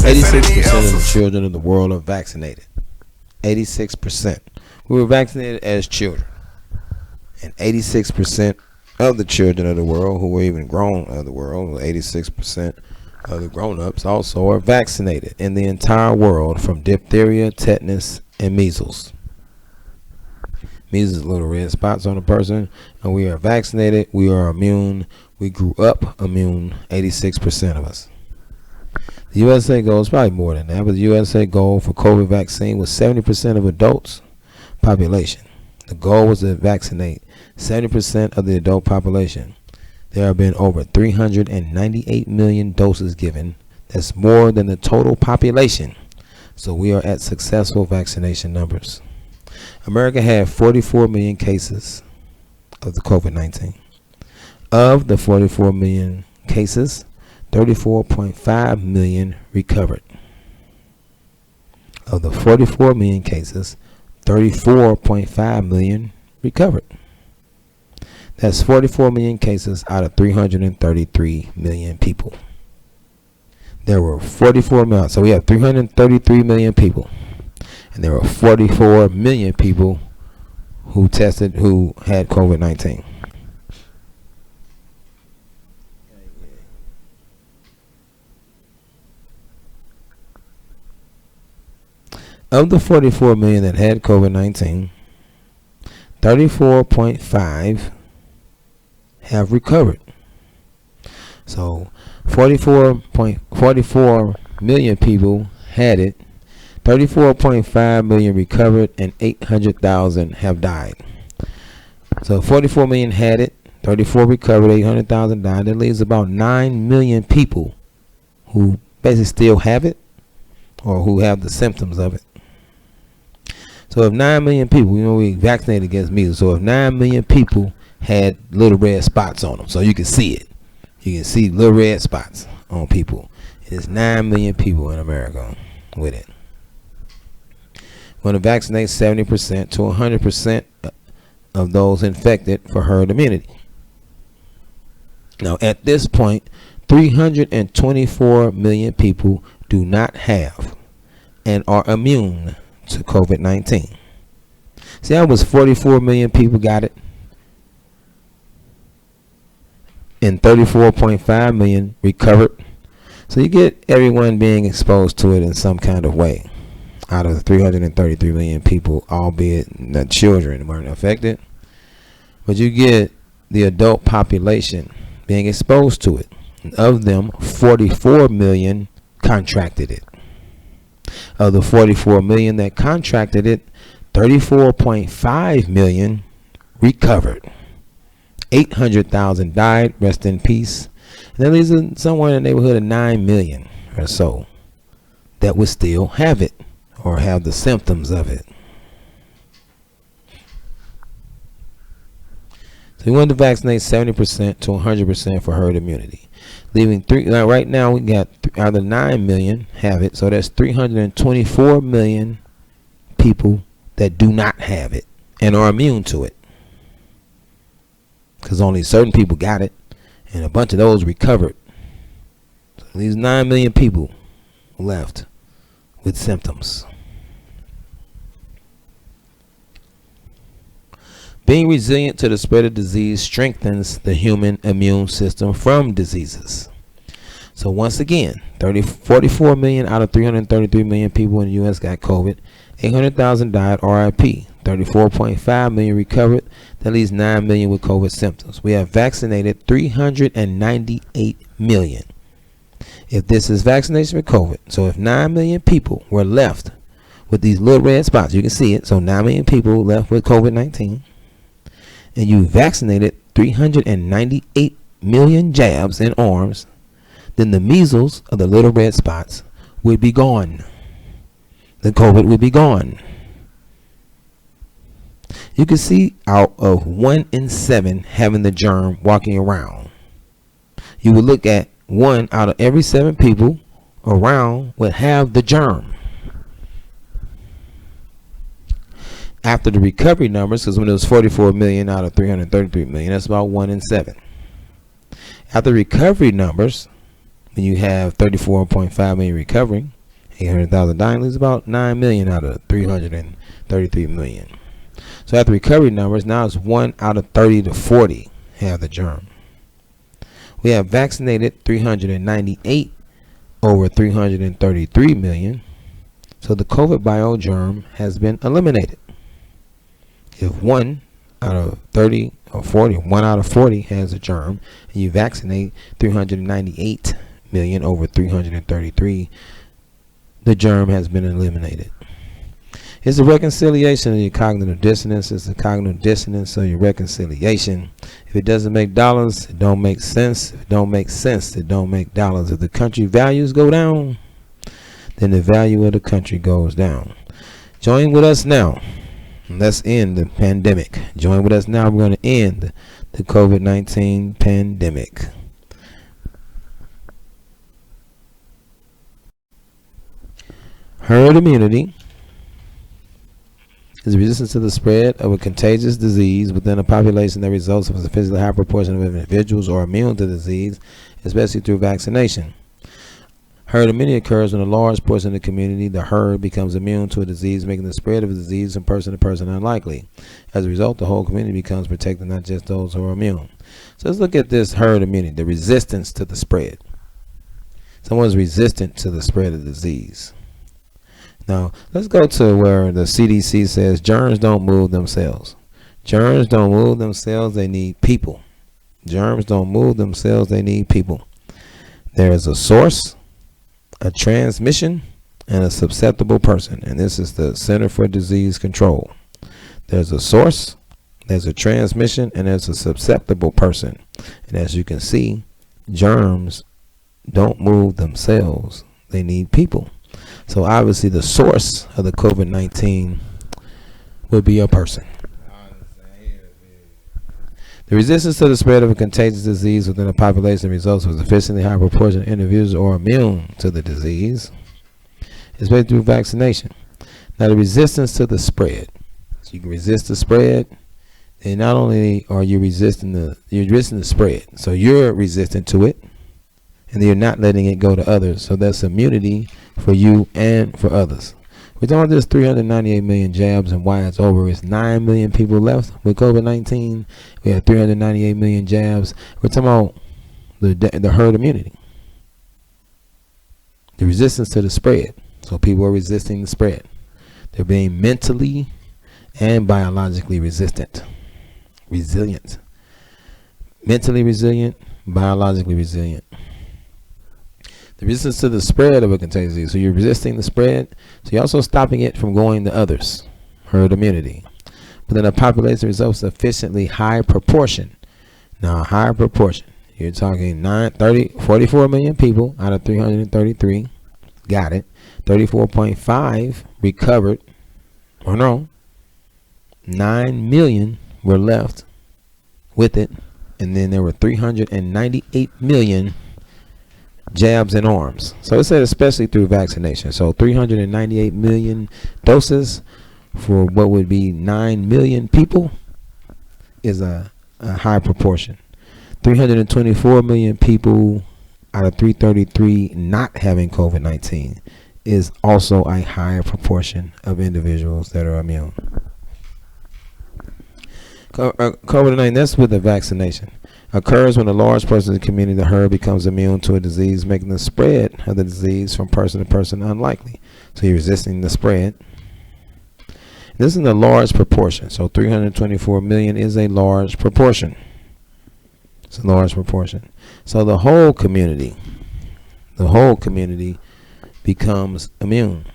86% of the children of the world are vaccinated. 86%. We were vaccinated as children. And 86% of the children of the world who were even grown of the world, 86% of the grown-ups also are vaccinated in the entire world from diphtheria, tetanus, and measles. Measles, little red spots on a person, and we are vaccinated. We are immune. We grew up immune, 86% of us. The USA goal is probably more than that, but the USA goal for COVID vaccine was 70% of adults population. The goal was to vaccinate 70% of the adult population. There have been over 398 million doses given. That's more than the total population. So we are at successful vaccination numbers. America had 44 million cases of the COVID-19. Of the 44 million cases, 34.5 million recovered. Of the 44 million cases, 34.5 million recovered. That's 44 million cases out of 333 million people. There were 44 million. So we have 333 million people. And there were 44 million people who tested, who had COVID-19. Of the 44 million that had COVID-19, 34.5 have recovered. So 44 million people had it, 34.5 million recovered, and 800,000 have died. So 44 million had it, 34 recovered, 800,000 died. That leaves about 9 million people who basically still have it or who have the symptoms of it. So if 9 million people, we vaccinated against measles, so if 9 million people had little red spots on them, so you can see it. You can see little red spots on people. It is 9 million people in America with it. We're going to vaccinate 70% to 100% of those infected for herd immunity. Now, at this point, 324 million people do not have and are immune to COVID-19. See, that was 44 million people got it, and 34.5 million recovered. So you get everyone being exposed to it in some kind of way. Out of the 333 million people, albeit the children weren't affected, but you get the adult population being exposed to it. And of them, 44 million contracted it. Of the 44 million that contracted it, 34.5 million recovered. 800,000 died, rest in peace. And that leaves somewhere in the neighborhood of 9 million or so that would still have it or have the symptoms of it. So we wanted to vaccinate 70% to 100% for herd immunity. Leaving right now we got out of 9 million have it, so that's 324 million people that do not have it and are immune to it, because only certain people got it and a bunch of those recovered. So these 9 million people left with symptoms. Being resilient to the spread of disease strengthens the human immune system from diseases. So once again, 44 million out of 333 million people in the U.S. got COVID. 800,000 died, R.I.P. 34.5 million recovered. That leaves 9 million with COVID symptoms. We have vaccinated 398 million. If this is vaccination for COVID, so if 9 million people were left with these little red spots, you can see it. So 9 million people left with COVID-19. And you vaccinated 398 million jabs in arms, then the measles of the little red spots would be gone. The COVID would be gone. You can see out of 1 in 7 having the germ walking around. You would look at 1 out of every 7 people around would have the germ. After the recovery numbers, because when it was 44 million out of 333 million, that's about 1 in 7. After recovery numbers, when you have 34.5 million recovering, 800,000 dying leaves about 9 million out of 333 million. So at the recovery numbers, now it's 1 out of 30 to 40 have the germ. We have vaccinated 398 over 333 million. So the COVID biogerm has been eliminated. If 1 out of 30 or 40, 1 out of 40 has a germ, and you vaccinate 398 million over 333, the germ has been eliminated. It's a reconciliation of your cognitive dissonance. It's a cognitive dissonance of your reconciliation. If it doesn't make dollars, it don't make sense. If it don't make sense, it don't make dollars. If the country values go down, then the value of the country goes down. Join with us now. Let's end the pandemic. Join with us now. We're going to end the COVID-19 pandemic. Herd immunity is resistance to the spread of a contagious disease within a population that results from a sufficiently high proportion of individuals are immune to the disease, especially through vaccination. Herd immunity occurs when a large portion of the community, the herd, becomes immune to a disease, making the spread of the disease from person to person unlikely. As a result, the whole community becomes protected, not just those who are immune. So let's look at this herd immunity, the resistance to the spread. Someone's resistant to the spread of the disease. Now, let's go to where the CDC says germs don't move themselves. Germs don't move themselves, they need people. Germs don't move themselves, they need people. There is a source, a transmission, and a susceptible person. And this is the Center for Disease Control. There's a source, there's a transmission, and there's a susceptible person. And as you can see, germs don't move themselves, they need people. So obviously the source of the COVID-19 would be a person. The resistance to the spread of a contagious disease within a population results from a sufficiently high proportion of individuals are immune to the disease, especially through vaccination. Now the resistance to the spread. So you can resist the spread, and not only are you resisting the spread, so you're resistant to it, and you're not letting it go to others. So that's immunity for you and for others. We're talking about this 398 million jabs, and why it's over is 9 million people left with COVID-19. We have 398 million jabs. We're talking about the herd immunity, the resistance to the spread. So people are resisting the spread. They're being mentally and biologically resilient. Mentally resilient, biologically resilient. The resistance to the spread of a contagious disease. So you're resisting the spread, so you're also stopping it from going to others. Herd immunity. But then a population results sufficiently high proportion. Now, high proportion. You're talking 44 million people out of 333. Got it. 34.5 recovered. Or no. 9 million were left with it. And then there were 398 million jabs and arms. So it said especially through vaccination. So 398 million doses for what would be 9 million people is a high proportion. 324 million people out of 333 not having COVID-19 is also a higher proportion of individuals that are immune. COVID-19, that's with the vaccination, occurs when a large portion of the community, the herd, becomes immune to a disease, making the spread of the disease from person to person unlikely. So you're resisting the spread. This is a large proportion. So 324 million is a large proportion. It's a large proportion. So the whole community becomes immune.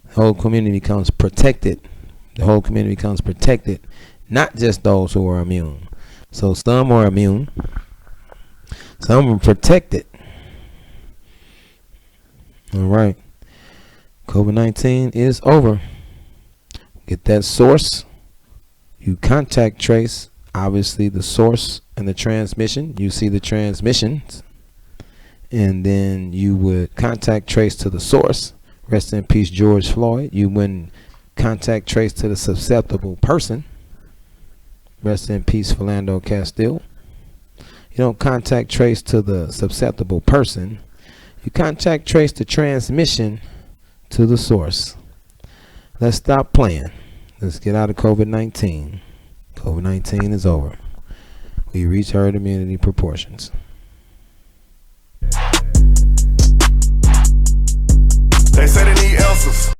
The whole community becomes protected. The whole community becomes protected, not just those who are immune. So some are immune, some are protected. All right. COVID-19 is over. Get that source. You contact trace, obviously, the source and the transmission. You see the transmissions. And then you would contact trace to the source. Rest in peace, George Floyd. You wouldn't contact trace to the susceptible person. Rest in peace, Philando Castile. You don't contact trace to the susceptible person. You contact trace the transmission to the source. Let's stop playing. Let's get out of COVID-19. COVID-19 is over. We reach herd immunity proportions. They say they need answers.